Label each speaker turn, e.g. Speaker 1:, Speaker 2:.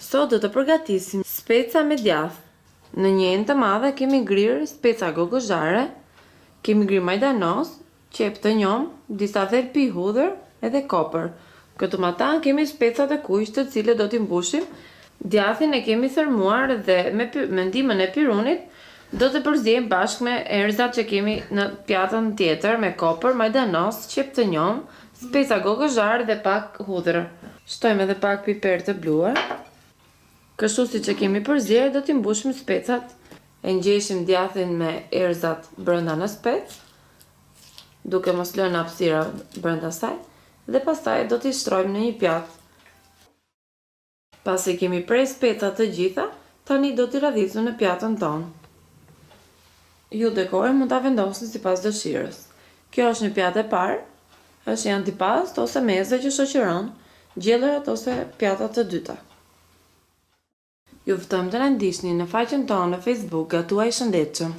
Speaker 1: Sot do të përgatisim speca me djath. Në një enë të madhe kemi ngrirë speca gogozhare, kemi ngrirë majdanos, qep të njom, disa thelpi i hudhër edhe kopër. Këtu matan kemi specat e kuq të cilët do t'i mbushim. Djathin e kemi thërmuar dhe me ndihmën e pirunit do të përziejmë bashkë me erëzat që kemi në pjatën tjetër me kopër, majdanos, qep të njom, speca gogozhare dhe pak hudhër. Shtojmë edhe pak piper të bluar. Kështu si që kemi përzier, do t'i mbushim specat. E ngjeshim djathin me erëzat brenda në spec, duke mos lënë hapësira brenda saj, dhe pastaj do t'i shtrojmë në një pjatë. Pasi kemi prej specat të gjitha, tani do t'i radhisim në pjatën tonë. Ju dekorin mund ta vendosni sipas dëshirës. Kjo është një pjatë e parë, është një antipast ose meze që shoqëron gjellërat ose pjatat të dyta. Ju ftojmë të na ndiqni në faqen tonë në Facebook Gatuaj Shëndetshëm.